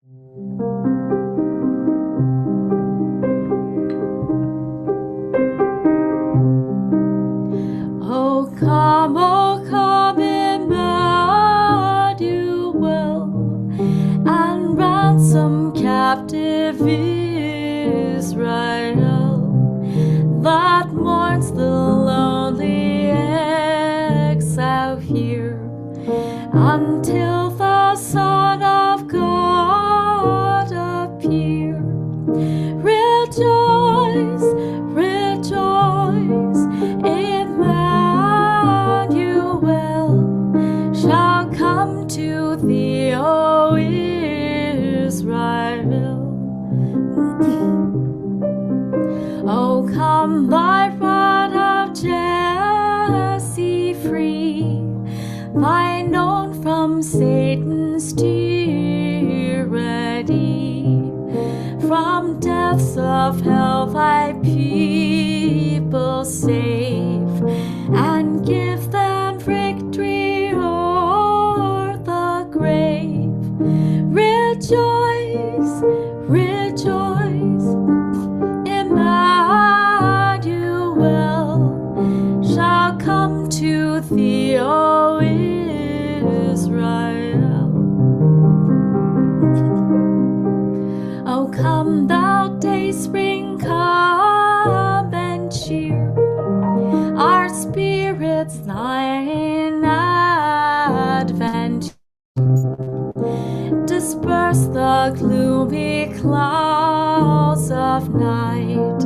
O come, Emmanuel, and ransom captive Israel that mourns the lonely exile here, until the Son of God appear. Rejoice, rejoice, Emmanuel shall come to thee, O Israel. O come, thy rod of Jesse free, thine own from Satan's tyranny. From depths of hell thy people save, and give them victory o'er the grave. Rejoice, rejoice, Emmanuel shall come to thee, O Israel. O come, thou dayspring, come and cheer our spirits thine advent. Disperse the gloomy clouds of night,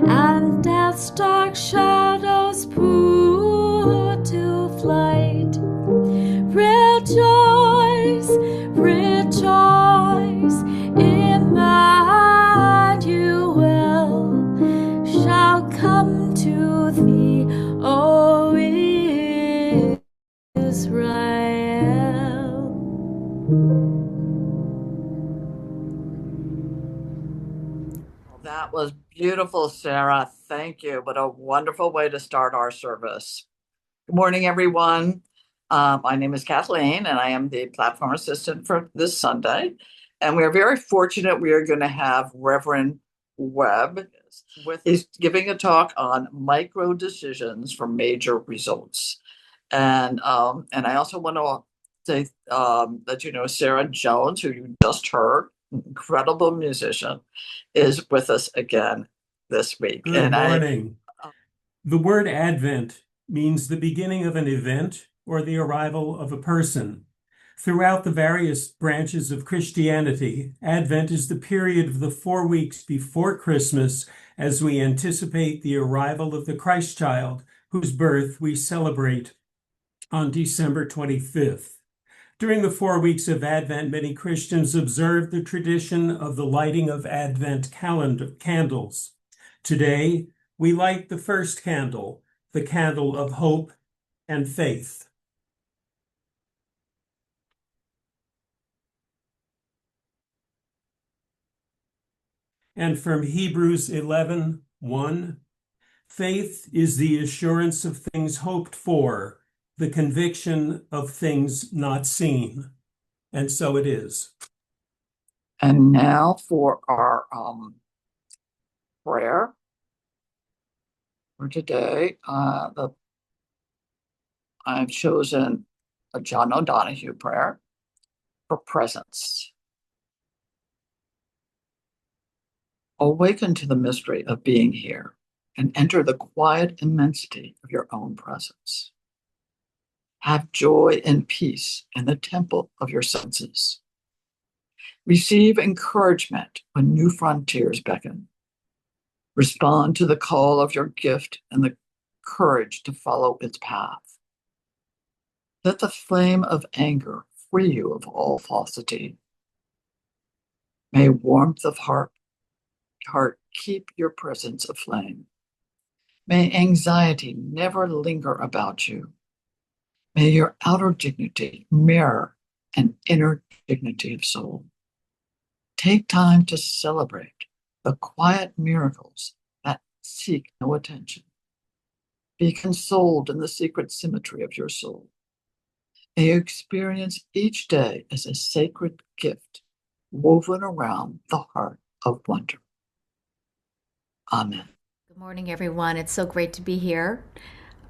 and death's dark shadows put to flight. Rejoice, rejoice, Emmanuel shall come to thee, O Israel. That was beautiful, Sarah. Thank you. What a wonderful way to start our service. Good morning, everyone. My name is Kathleen, and I am the platform assistant for this Sunday. And we are very fortunate we are going to have Reverend Webb. He's giving a talk on micro decisions for major results. And I also want to say that, Sara Jones, who you just heard, incredible musician, is with us again this week. Good morning. The word Advent means the beginning of an event or the arrival of a person. Throughout the various branches of Christianity, Advent is the period of the 4 weeks before Christmas as we anticipate the arrival of the Christ child, whose birth we celebrate on December 25th. During the 4 weeks of Advent, many Christians observe the tradition of the lighting of Advent candles. Today, we light the first candle, the candle of hope and faith. And from Hebrews 11:1, faith is the assurance of things hoped for, the conviction of things not seen. And so it is. And now for our prayer for today. I've chosen a John O'Donohue prayer for presence. Awaken to the mystery of being here and enter the quiet immensity of your own presence. Have joy and peace in the temple of your senses. Receive encouragement when new frontiers beckon. Respond to the call of your gift and the courage to follow its path. Let the flame of anger free you of all falsity. May warmth of heart keep your presence aflame. May anxiety never linger about you. May your outer dignity mirror an inner dignity of soul. Take time to celebrate the quiet miracles that seek no attention. Be consoled in the secret symmetry of your soul. May you experience each day as a sacred gift woven around the heart of wonder. Amen. Good morning, everyone. It's so great to be here,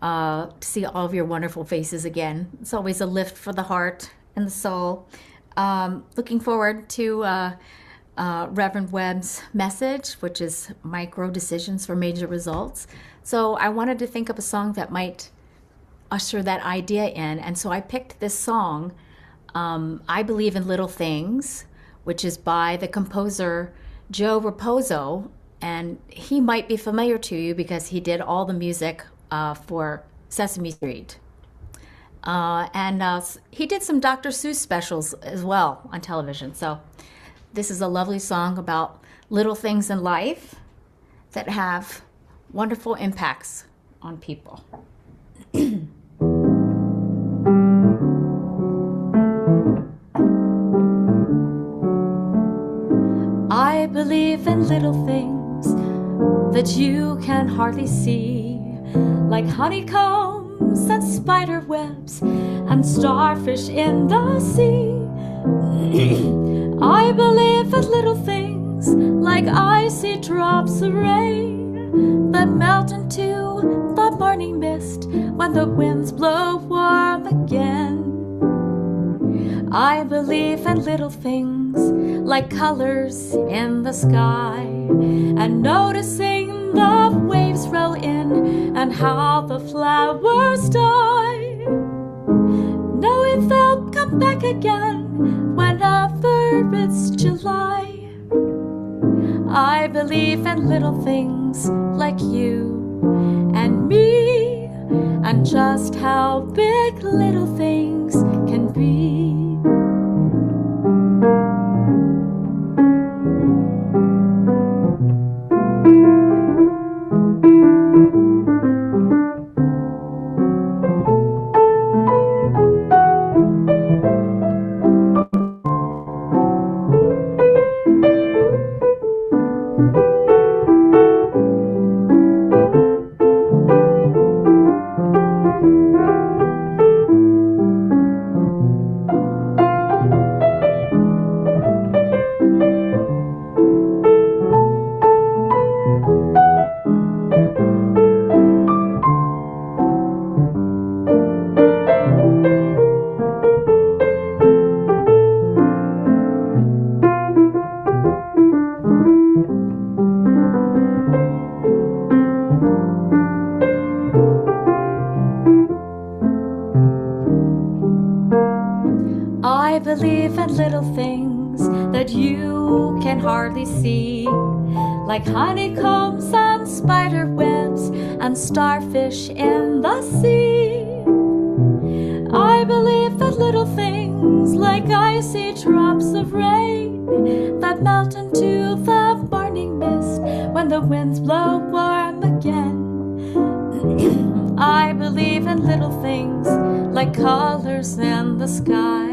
to see all of your wonderful faces again. It's always a lift for the heart and the soul. Looking forward to Reverend Webb's message, which is micro decisions for major results. So I wanted to think of a song that might usher that idea in. And so I picked this song, I Believe in Little Things, which is by the composer Joe Raposo. And he might be familiar to you because he did all the music for Sesame Street. And he did some Dr. Seuss specials as well on television. So this is a lovely song about little things in life that have wonderful impacts on people. I believe in little things that you can hardly see, like honeycombs and spider webs and starfish in the sea. I believe in little things like icy drops of rain that melt into the morning mist when the winds blow warm again. I believe in little things like colors in the sky and noticing the waves roll in and how the flowers die, knowing they'll come back again whenever it's July. I believe in little things like you and me and just how big little things can be. I believe in little things that you can hardly see, like honeycombs and spider webs and starfish in the sea. I believe in little things like icy drops of rain that melt into the morning mist when the winds blow warm again. I believe in little things like colors in the sky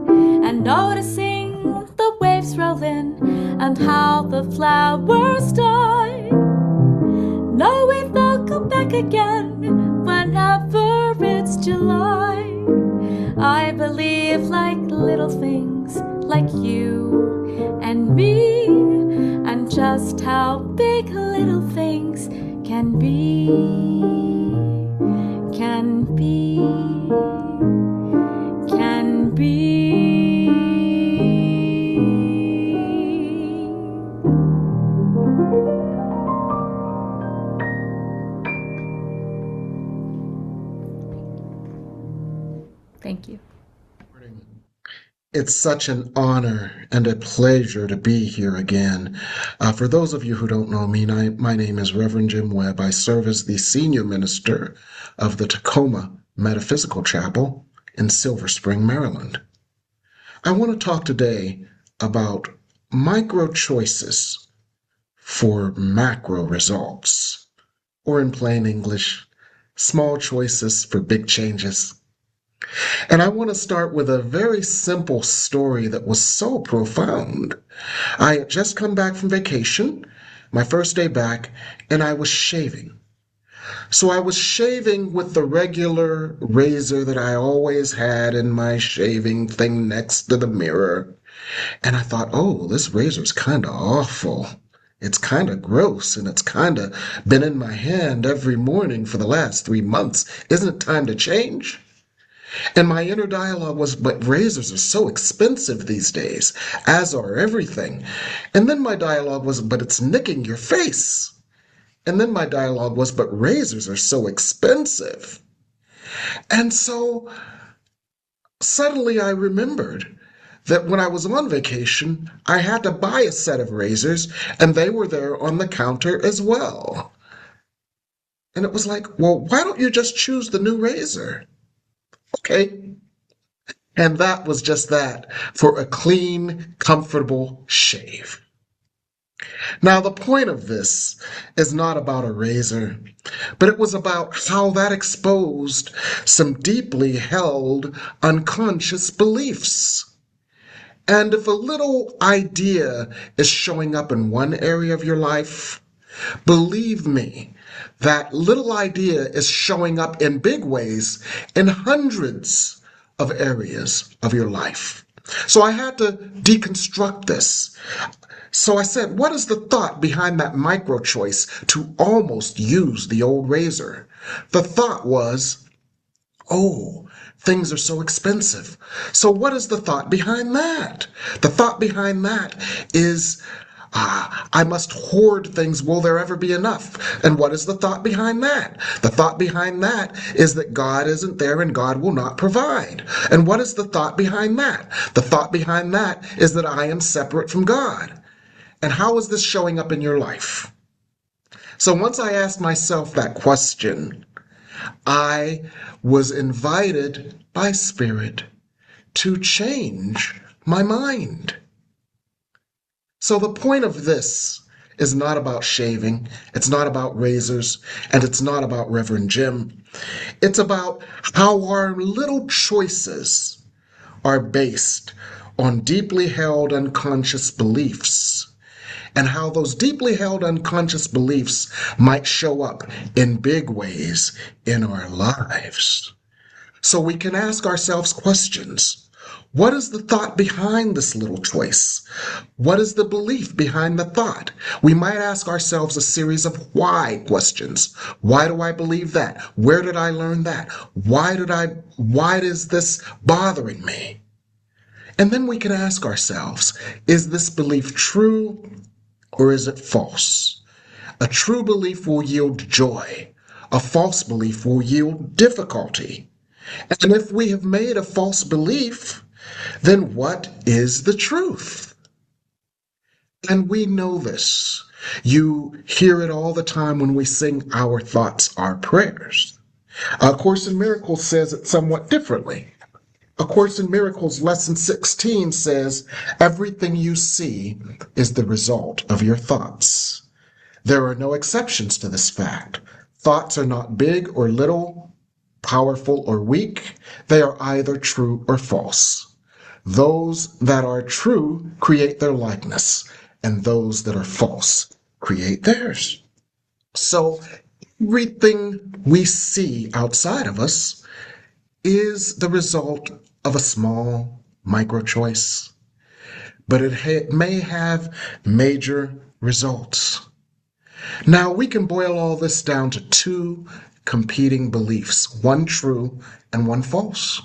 and noticing the waves roll in and how the flowers die, knowing they'll come back again whenever it's July. I believe like little things like you and me and just how big little things can be, can be, can be. Thank you. It's such an honor and a pleasure to be here again. For those of you who don't know me, my name is Reverend Jim Webb. I serve as the senior minister of the Tacoma Metaphysical Chapel in Silver Spring, Maryland. I want to talk today about micro choices for macro results, or in plain English, small choices for big changes. And I want to start with a very simple story that was so profound. I had just come back from vacation, my first day back, and I was shaving. So I was shaving with the regular razor that I always had in my shaving thing next to the mirror. And I thought, oh, this razor's kind of awful. It's kind of gross, and it's kind of been in my hand every morning for the last 3 months. Isn't it time to change? And my inner dialogue was, but razors are so expensive these days, as are everything. And then my dialogue was, but it's nicking your face. And then my dialogue was, but razors are so expensive. And so suddenly I remembered that when I was on vacation, I had to buy a set of razors, and they were there on the counter as well. And it was like, well, why don't you just choose the new razor? Okay. And that was just that, for a clean, comfortable shave. Now, the point of this is not about a razor, but it was about how that exposed some deeply held unconscious beliefs. And if a little idea is showing up in one area of your life, believe me, that little idea is showing up in big ways in hundreds of areas of your life. So I had to deconstruct this. So I said, what is the thought behind that micro choice to almost use the old razor? The thought was, oh, things are so expensive. So what is the thought behind that? The thought behind that is, I must hoard things. Will there ever be enough? And what is the thought behind that? The thought behind that is that God isn't there and God will not provide. And what is the thought behind that? The thought behind that is that I am separate from God. And how is this showing up in your life? So once I asked myself that question, I was invited by Spirit to change my mind. So the point of this is not about shaving, it's not about razors, and it's not about Reverend Jim. It's about how our little choices are based on deeply held unconscious beliefs, and how those deeply held unconscious beliefs might show up in big ways in our lives. So we can ask ourselves questions. What is the thought behind this little choice? What is the belief behind the thought? We might ask ourselves a series of why questions. Why do I believe that? Where did I learn that? Why is this bothering me? And then we can ask ourselves, is this belief true or is it false? A true belief will yield joy. A false belief will yield difficulty. And if we have made a false belief, then what is the truth? And we know this. You hear it all the time when we sing Our Thoughts, Our Prayers. A Course in Miracles says it somewhat differently. A Course in Miracles lesson 16 says, everything you see is the result of your thoughts. There are no exceptions to this fact. Thoughts are not big or little, powerful or weak. They are either true or false. Those that are true create their likeness, and those that are false create theirs. So everything we see outside of us is the result of a small micro choice, but it may have major results. Now we can boil all this down to two competing beliefs, one true and one false.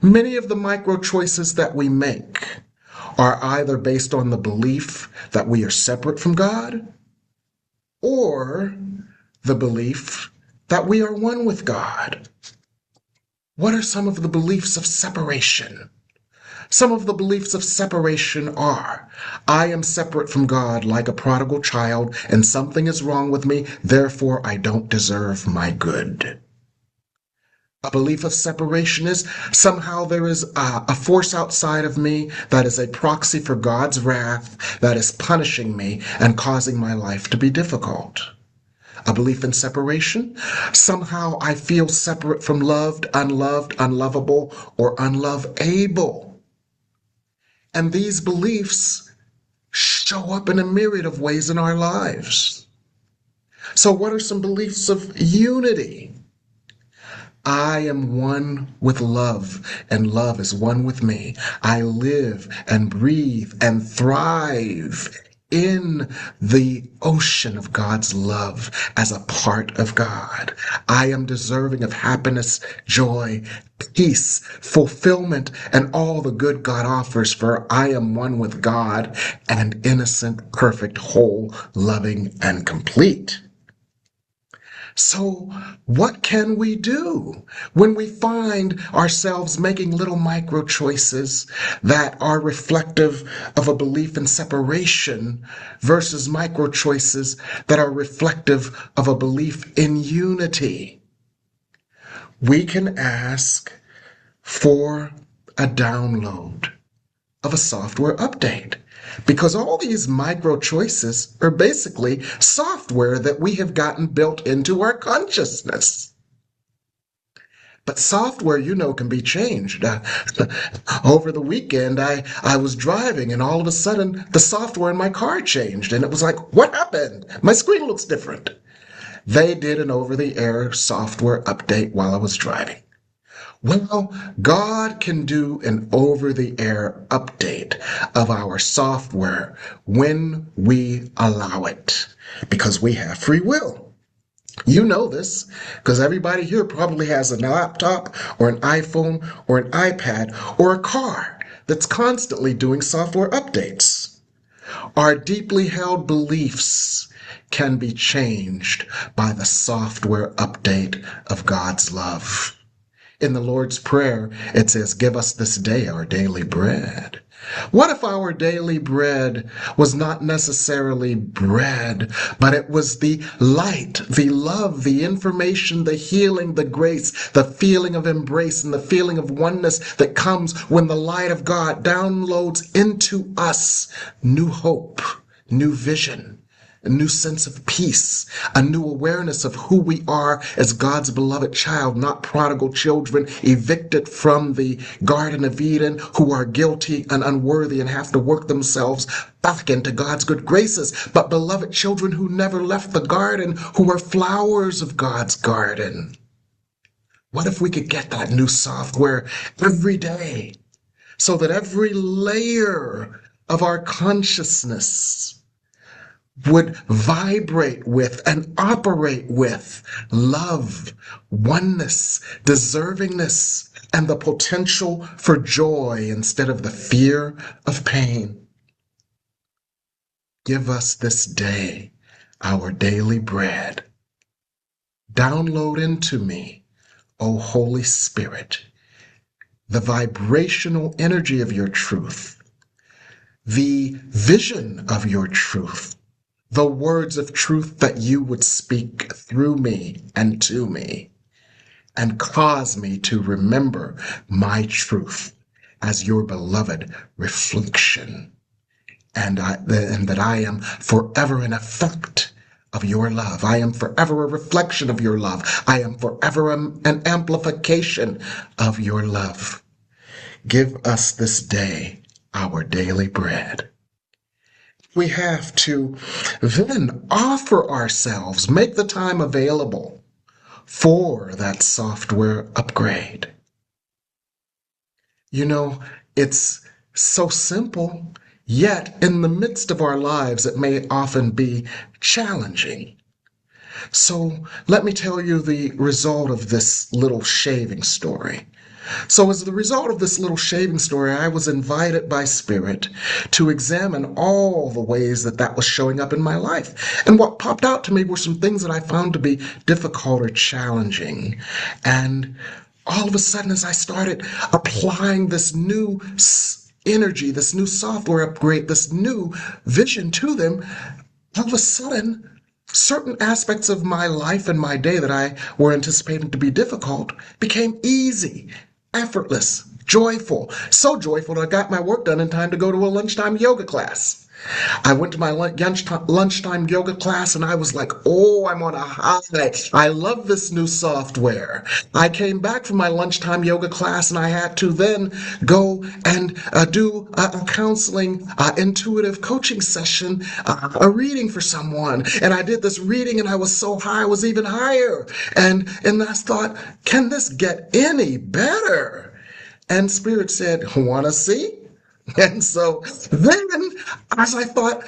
Many of the micro choices that we make are either based on the belief that we are separate from God or the belief that we are one with God. What are some of the beliefs of separation? Some of the beliefs of separation are, I am separate from God like a prodigal child, and something is wrong with me, therefore I don't deserve my good. A belief of separation is somehow there is a force outside of me that is a proxy for God's wrath that is punishing me and causing my life to be difficult. A belief in separation, somehow I feel separate from loved, unlovable, or unlovable. And these beliefs show up in a myriad of ways in our lives. So what are some beliefs of unity? I am one with love, and love is one with me. I live and breathe and thrive in the ocean of God's love as a part of God. I am deserving of happiness, joy, peace, fulfillment, and all the good God offers, for I am one with God and innocent, perfect, whole, loving, and complete. So what can we do when we find ourselves making little micro choices that are reflective of a belief in separation versus micro choices that are reflective of a belief in unity? We can ask for a download of a software update, because all these micro choices are basically software that we have gotten built into our consciousness. But software, can be changed. Over the weekend, I was driving, and all of a sudden, the software in my car changed, and it was like, what happened? My screen looks different. They did an over-the-air software update while I was driving. Well, God can do an over-the-air update of our software when we allow it, because we have free will. You know this, because everybody here probably has a laptop or an iPhone or an iPad or a car that's constantly doing software updates. Our deeply held beliefs can be changed by the software update of God's love. In the Lord's Prayer, it says, give us this day our daily bread. What if our daily bread was not necessarily bread, but it was the light, the love, the information, the healing, the grace, the feeling of embrace, and the feeling of oneness that comes when the light of God downloads into us new hope, new vision, a new sense of peace, a new awareness of who we are as God's beloved child, not prodigal children evicted from the Garden of Eden who are guilty and unworthy and have to work themselves back into God's good graces, but beloved children who never left the garden, who are flowers of God's garden. What if we could get that new software every day so that every layer of our consciousness would vibrate with and operate with love, oneness, deservingness, and the potential for joy instead of the fear of pain? Give us this day our daily bread. Download into me, O Holy Spirit, the vibrational energy of your truth, the vision of your truth, the words of truth that you would speak through me and to me, and cause me to remember my truth as your beloved reflection, and that I am forever an effect of your love. I am forever a reflection of your love. I am forever an amplification of your love. Give us this day our daily bread. We have to then offer ourselves, make the time available for that software upgrade. It's so simple, yet in the midst of our lives, it may often be challenging. So let me tell you the result of this little shaving story. So as the result of this little shaving story, I was invited by Spirit to examine all the ways that was showing up in my life. And what popped out to me were some things that I found to be difficult or challenging. And all of a sudden, as I started applying this new energy, this new software upgrade, this new vision to them, all of a sudden, certain aspects of my life and my day that I were anticipating to be difficult became easy, effortless, joyful. So joyful that I got my work done in time to go to a lunchtime yoga class. I went to my lunchtime yoga class and I was like, oh, I'm on a high. I love this new software. I came back from my lunchtime yoga class and I had to then go and do a counseling, intuitive coaching session, a reading for someone. And I did this reading and I was so high, I was even higher. And I thought, can this get any better? And Spirit said, want to see? And so then, as I thought,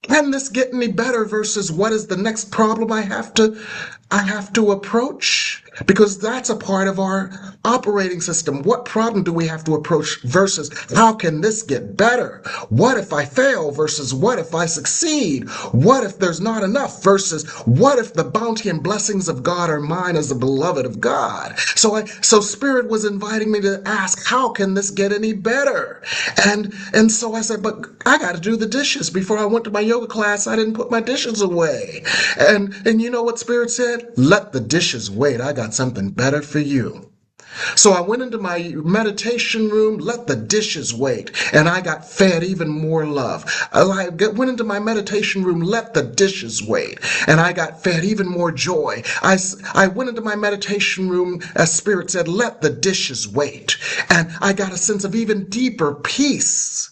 can this get any better versus what is the next problem I have to approach? Because that's a part of our operating system. What problem do we have to approach versus how can this get better? What if I fail versus what if I succeed? What if there's not enough versus what if the bounty and blessings of God are mine as a beloved of God? So Spirit was inviting me to ask, how can this get any better? And so I said, but I got to do the dishes. Before I went to my yoga class, I didn't put my dishes away. And you know what Spirit said? Let the dishes wait. I got something better for you. So I went into my meditation room, let the dishes wait, and I got fed even more love. I went into my meditation room, let the dishes wait, and I got fed even more joy. I went into my meditation room, as Spirit said, let the dishes wait, and I got a sense of even deeper peace.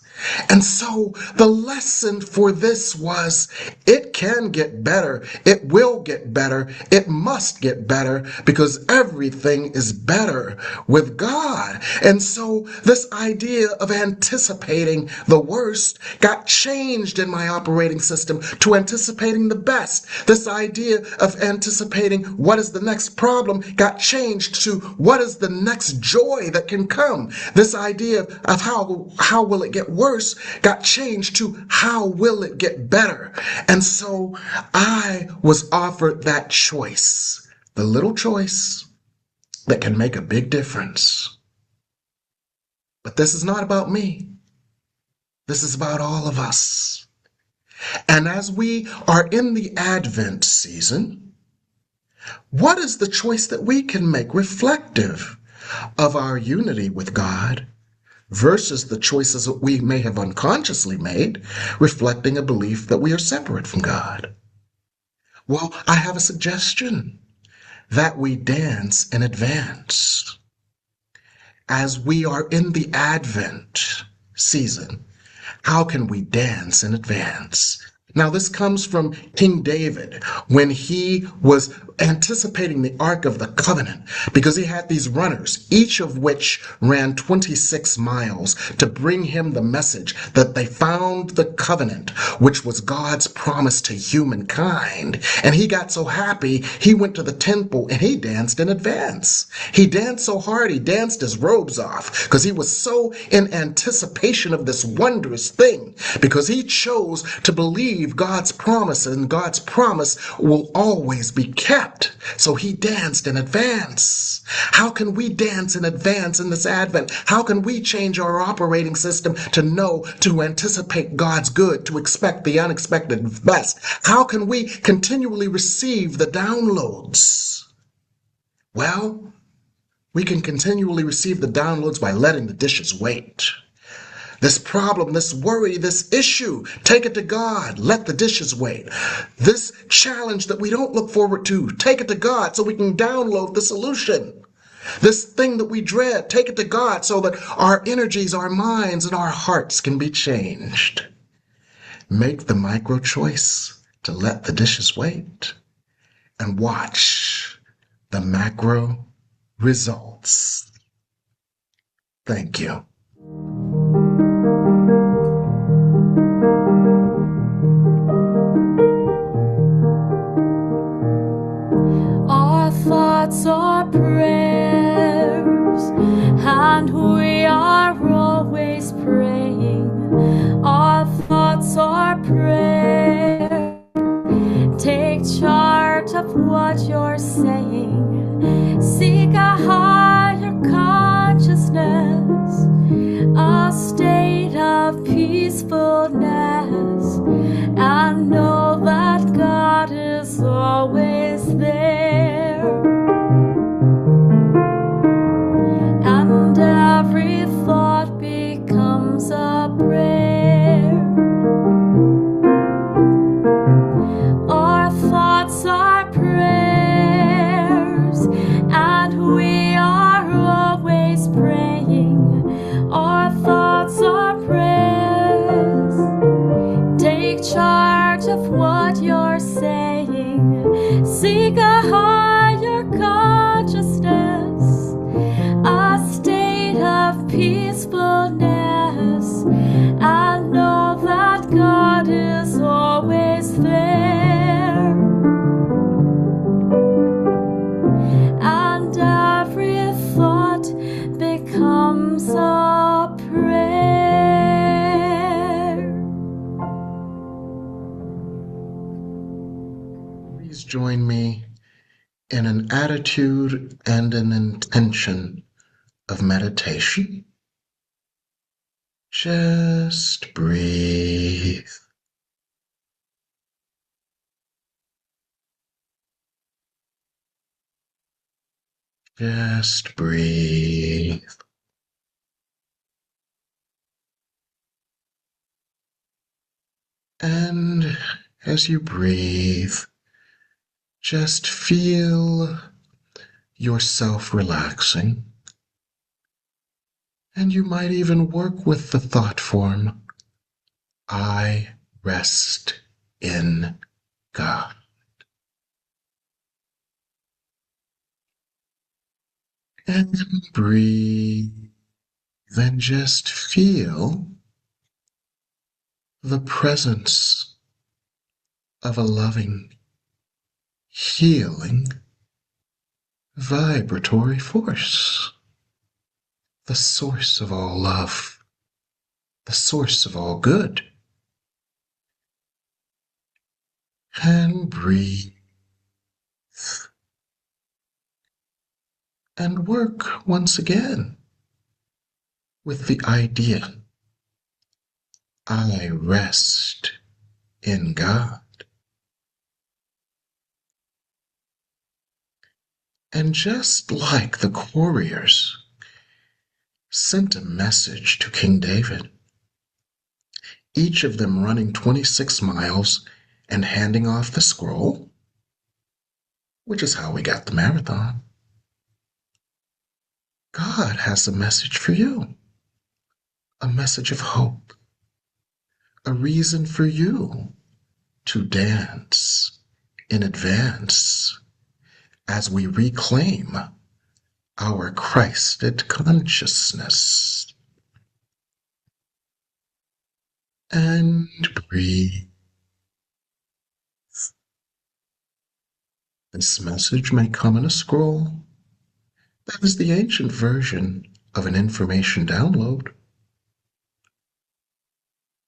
And so the lesson for this was, it can get better. It will get better. It must get better because everything is better with God. And so this idea of anticipating the worst got changed in my operating system to anticipating the best. This idea of anticipating what is the next problem got changed to what is the next joy that can come. This idea of how will it get worse got changed to how will it get better. And so I was offered that choice, the little choice that can make a big difference. But this is not about me. This is about all of us. And as we are in the Advent season, what is the choice that we can make reflective of our unity with God versus the choices that we may have unconsciously made, reflecting a belief that we are separate from God? Well, I have a suggestion that we dance in advance. As we are in the Advent season, how can we dance in advance? Now, this comes from King David when he was anticipating the Ark of the Covenant, because he had these runners, each of which ran 26 miles to bring him the message that they found the covenant, which was God's promise to humankind. And he got so happy, he went to the temple and he danced in advance. He danced so hard, he danced his robes off because he was so in anticipation of this wondrous thing, because he chose to believe God's promise, and God's promise will always be kept. So he danced in advance. How can we dance in advance in this Advent? How can we change our operating system to know, to anticipate God's good, to expect the unexpected best? How can we continually receive the downloads? Well, we can continually receive the downloads by letting the dishes wait. This problem, this worry, this issue, take it to God. Let the dishes wait. This challenge that we don't look forward to, take it to God so we can download the solution. This thing that we dread, take it to God so that our energies, our minds, and our hearts can be changed. Make the micro choice to let the dishes wait and watch the macro results. Thank you. Our thoughts are prayers, and we are always praying. Our thoughts are prayers. Take charge of what you're saying. Seek a higher consciousness, a state of peacefulness, and know that God is always there. And every thought becomes a prayer. seek a higher consciousness, a state of peacefulness, and know that God is always there. And every thought becomes a prayer. Please join me in an attitude and an intention of meditation. Just breathe. Just breathe. And as you breathe, just feel yourself relaxing. And you might even work with the thought form, I rest in God. And breathe. Then just feel the presence of a loving, healing, vibratory force, the source of all love, the source of all good. And breathe. And work once again with the idea, I rest in God. And just like the couriers sent a message to King David, each of them running 26 miles and handing off the scroll, which is how we got the marathon, God has a message for you, a message of hope, a reason for you to dance in advance as we reclaim our Christed consciousness. And breathe. This message may come in a scroll. That is the ancient version of an information download.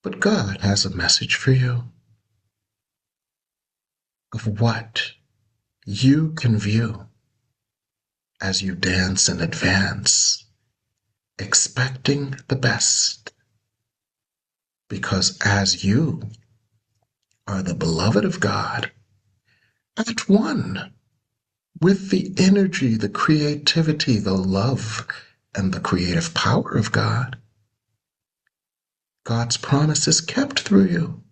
But God has a message for you of what you can view as you dance in advance, expecting the best. Because as you are the beloved of God, at one with the energy, the creativity, the love, and the creative power of God, God's promise is kept through you,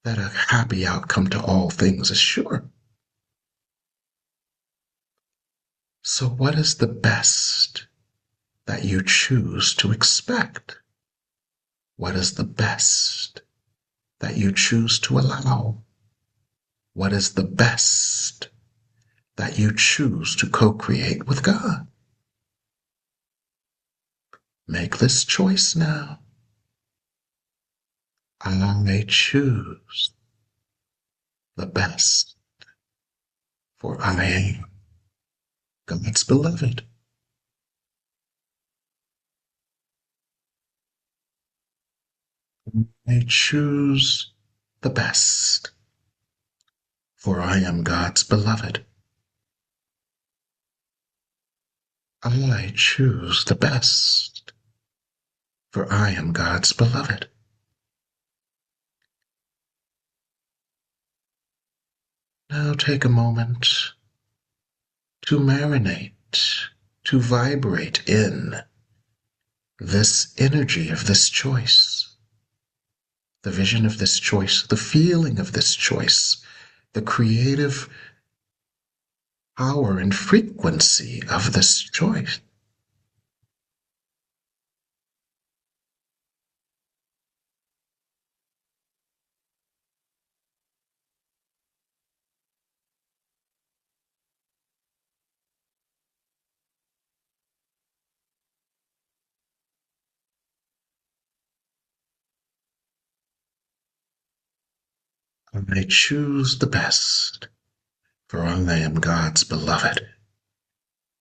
that a happy outcome to all things is sure. So what is the best that you choose to expect? What is the best that you choose to allow? What is the best that you choose to co-create with God? Make this choice now. I choose the best, for I am God's beloved. I choose the best, for I am God's beloved. I choose the best, for I am God's beloved. Now take a moment to marinate, to vibrate in this energy of this choice, the vision of this choice, the feeling of this choice, the creative power and frequency of this choice. I choose the best, for I am God's beloved.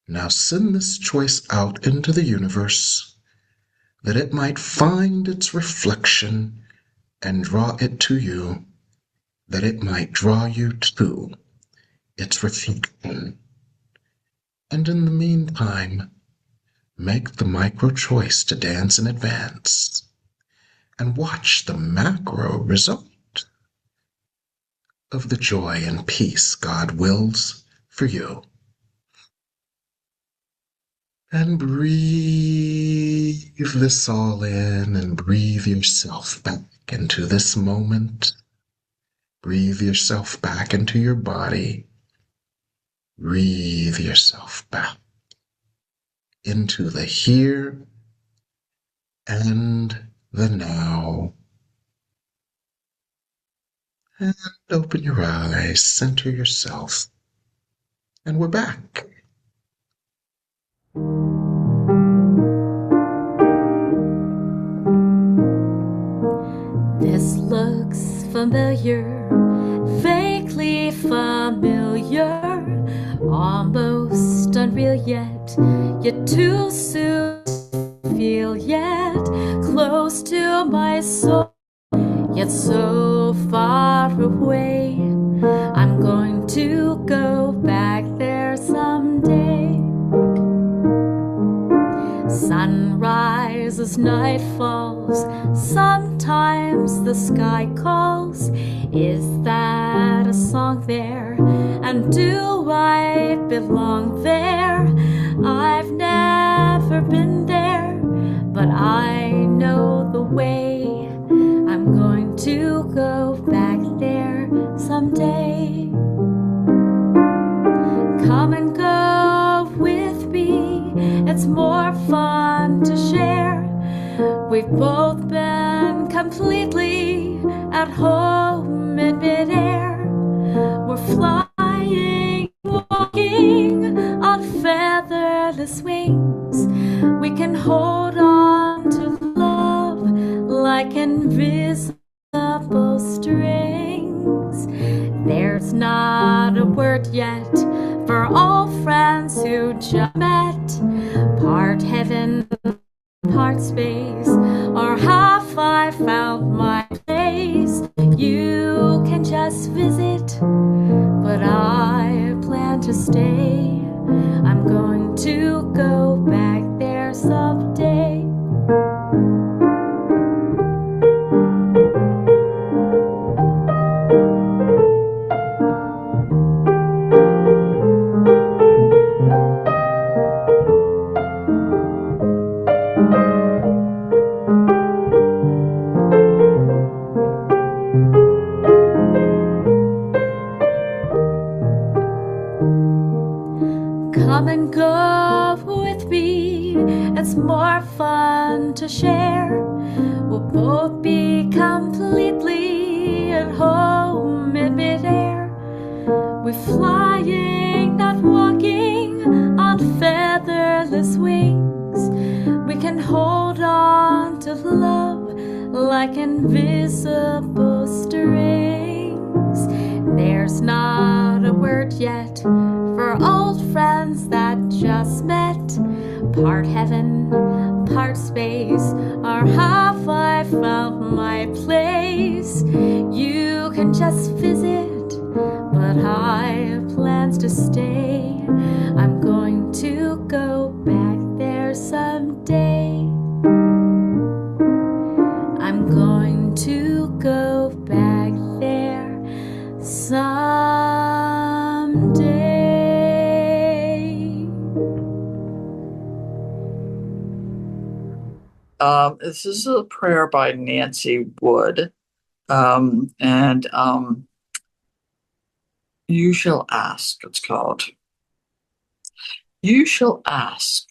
Now send this choice out into the universe, that it might find its reflection and draw it to you, that it might draw you to its reflection. And in the meantime, make the micro choice to dance in advance and watch the macro result of the joy and peace God wills for you. And breathe this all in and breathe yourself back into this moment. Breathe yourself back into your body. Breathe yourself back into the here and the now. And open your eyes, center yourself, and we're back. This looks familiar, vaguely familiar, almost unreal yet too soon to feel yet, close to my soul, yet so far away. I'm going to go back there someday. Sun rises, night falls, sometimes the sky calls. Is that a song there? And do I belong there? I've never been there, but I know the way. I'm going to go back there someday. Come and go with me, it's more fun to share. We've both been completely at home in midair. We're flying, walking on featherless wings. We can hold on to love like invisible strings. There's not a word yet for all friends who just met, part heaven, part space, or have I found my place? You can just visit, but I plan to stay. I'm going to go back there someday. Come and go with me, it's more fun to share. We'll both be completely at home in midair. We're flying, not walking on featherless wings. We can hold on to love like invisible strings. There's not a word yet for old friends that just met, part heaven, part space, or have I found my place? You can just visit, but I have plans to stay. I'm going to go back there someday. I'm going to go back there someday. This is a prayer by Nancy Wood, and You Shall Ask, it's called. You shall ask,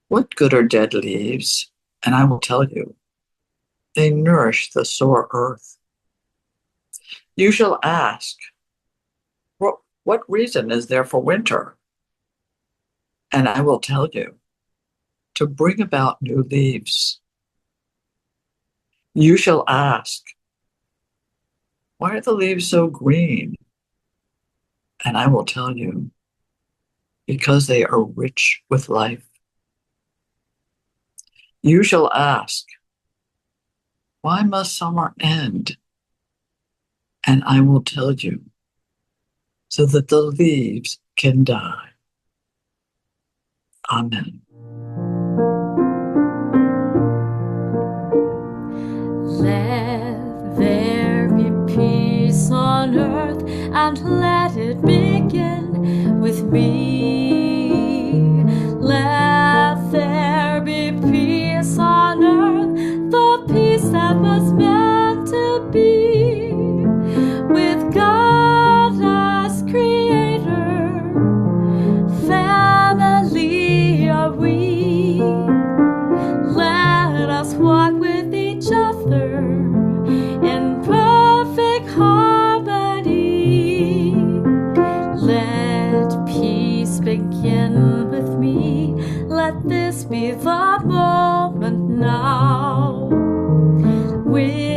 what good are dead leaves? And I will tell you, they nourish the sore earth. You shall ask, what reason is there for winter? And I will tell you, to bring about new leaves. You shall ask, Why are the leaves so green? And I will tell you, because they are rich with life. You shall ask, why must summer end? And I will tell you, so that the leaves can die. Amen. Let there be peace on earth, and let it begin with me. Let there be peace on earth, the peace that was meant to be, with God as creator. Family are we. Let us walk with each other in perfect harmony. Let peace begin with me. Let this be the moment now. With